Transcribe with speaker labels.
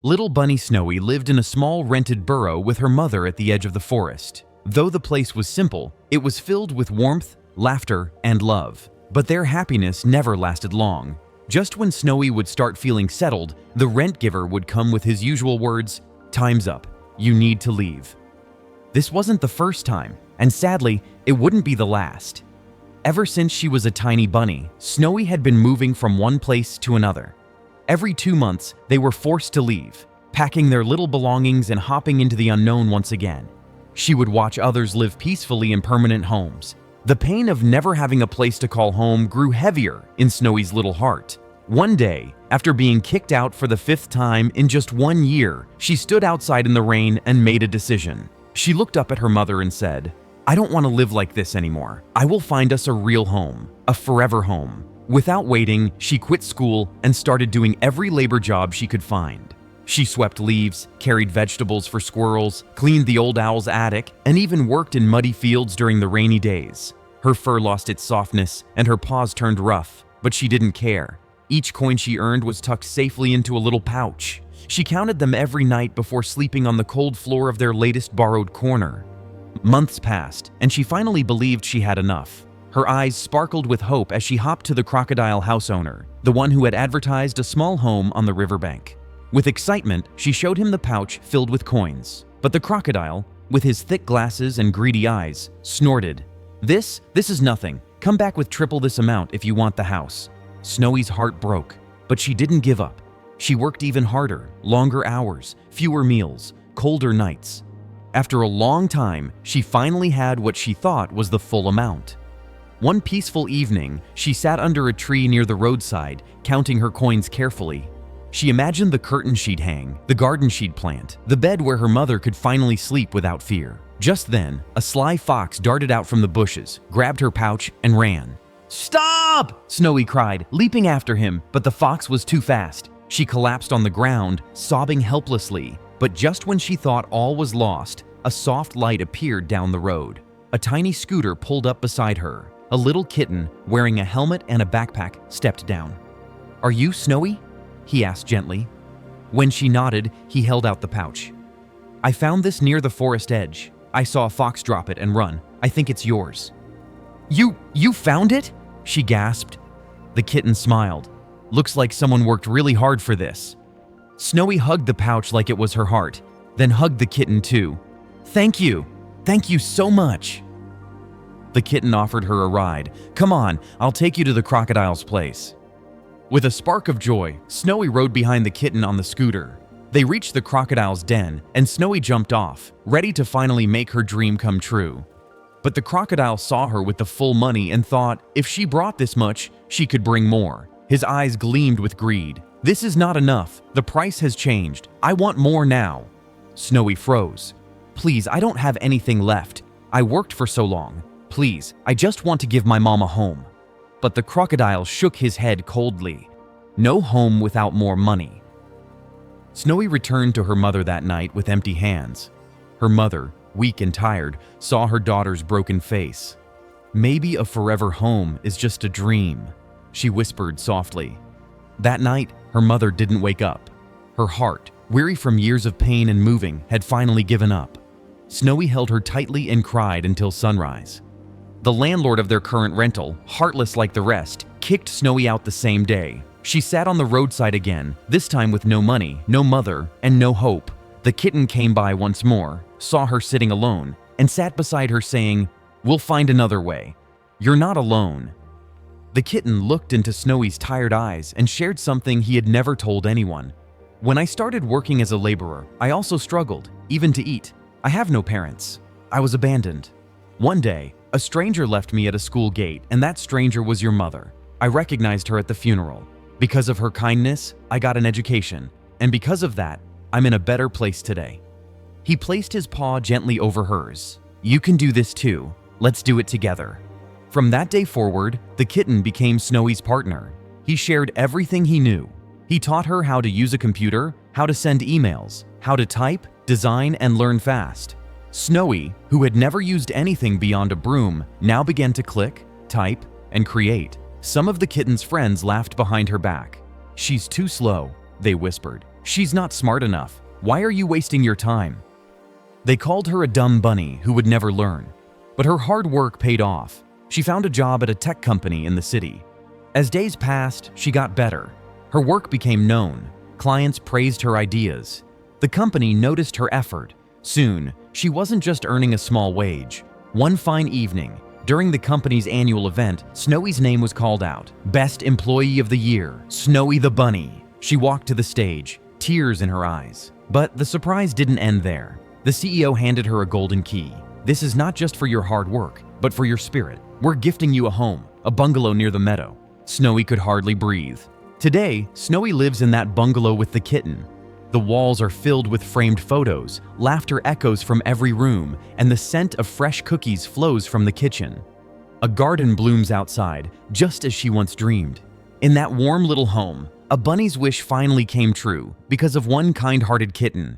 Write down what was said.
Speaker 1: Little bunny Snowy lived in a small rented burrow with her mother at the edge of the forest. Though the place was simple, it was filled with warmth, laughter, and love. But their happiness never lasted long. Just when Snowy would start feeling settled, the rent giver would come with his usual words, "Time's up. You need to leave." This wasn't the first time, and sadly, it wouldn't be the last. Ever since she was a tiny bunny, Snowy had been moving from one place to another. Every 2 months, they were forced to leave, packing their little belongings and hopping into the unknown once again. She would watch others live peacefully in permanent homes. The pain of never having a place to call home grew heavier in Snowy's little heart. One day, after being kicked out for the 5th time in just 1 year, she stood outside in the rain and made a decision. She looked up at her mother and said, "I don't want to live like this anymore. I will find us a real home, a forever home." Without waiting, she quit school and started doing every labor job she could find. She swept leaves, carried vegetables for squirrels, cleaned the old owl's attic, and even worked in muddy fields during the rainy days. Her fur lost its softness and her paws turned rough, but she didn't care. Each coin she earned was tucked safely into a little pouch. She counted them every night before sleeping on the cold floor of their latest borrowed corner. Months passed, and she finally believed she had enough. Her eyes sparkled with hope as she hopped to the crocodile house owner, the one who had advertised a small home on the riverbank. With excitement, she showed him the pouch filled with coins. But the crocodile, with his thick glasses and greedy eyes, snorted, This is nothing. Come back with triple this amount if you want the house." Snowy's heart broke, but she didn't give up. She worked even harder, longer hours, fewer meals, colder nights. After a long time, she finally had what she thought was the full amount. One peaceful evening, she sat under a tree near the roadside, counting her coins carefully. She imagined the curtain she'd hang, the garden she'd plant, the bed where her mother could finally sleep without fear. Just then, a sly fox darted out from the bushes, grabbed her pouch, and ran. "Stop!" Snowy cried, leaping after him, but the fox was too fast. She collapsed on the ground, sobbing helplessly. But just when she thought all was lost, a soft light appeared down the road. A tiny scooter pulled up beside her. A little kitten, wearing a helmet and a backpack, stepped down. "Are you Snowy?" he asked gently. When she nodded, he held out the pouch. "I found this near the forest edge. I saw a fox drop it and run. I think it's yours." You found it?" she gasped. The kitten smiled. "Looks like someone worked really hard for this." Snowy hugged the pouch like it was her heart, then hugged the kitten too. Thank you so much." The kitten offered her a ride. "Come on, I'll take you to the crocodile's place." With a spark of joy, Snowy rode behind the kitten on the scooter. They reached the crocodile's den, and Snowy jumped off, ready to finally make her dream come true. But the crocodile saw her with the full money and thought if she brought this much, she could bring more. His eyes gleamed with greed. "This is not enough. The price has changed. I want more now." Snowy froze. "Please, I don't have anything left. I worked for so long. Please, I just want to give my mom a home." But the crocodile shook his head coldly. "No home without more money." Snowy returned to her mother that night with empty hands. Her mother, weak and tired, saw her daughter's broken face. "Maybe a forever home is just a dream," she whispered softly. That night, her mother didn't wake up. Her heart, weary from years of pain and moving, had finally given up. Snowy held her tightly and cried until sunrise. The landlord of their current rental, heartless like the rest, kicked Snowy out the same day. She sat on the roadside again, this time with no money, no mother, and no hope. The kitten came by once more, saw her sitting alone, and sat beside her saying, "We'll find another way. You're not alone." The kitten looked into Snowy's tired eyes and shared something he had never told anyone. "When I started working as a laborer, I also struggled, even to eat. I have no parents. I was abandoned. One day, a stranger left me at a school gate, and that stranger was your mother. I recognized her at the funeral. Because of her kindness, I got an education, and because of that, I'm in a better place today." He placed his paw gently over hers. "You can do this too. Let's do it together." From that day forward, the kitten became Snowy's partner. He shared everything he knew. He taught her how to use a computer, how to send emails, how to type, design, and learn fast. Snowy, who had never used anything beyond a broom, now began to click, type, and create. Some of the kitten's friends laughed behind her back. "She's too slow," they whispered. "She's not smart enough. Why are you wasting your time?" They called her a dumb bunny who would never learn. But her hard work paid off. She found a job at a tech company in the city. As days passed, she got better. Her work became known. Clients praised her ideas. The company noticed her effort. Soon, she wasn't just earning a small wage. One fine evening, during the company's annual event, Snowy's name was called out. Best Employee of the Year, Snowy the Bunny. She walked to the stage, tears in her eyes. But the surprise didn't end there. The CEO handed her a golden key. "This is not just for your hard work, but for your spirit. We're gifting you a home, a bungalow near the meadow." Snowy could hardly breathe. Today, Snowy lives in that bungalow with the kitten. The walls are filled with framed photos, laughter echoes from every room, and the scent of fresh cookies flows from the kitchen. A garden blooms outside, just as she once dreamed. In that warm little home, a bunny's wish finally came true because of one kind-hearted kitten.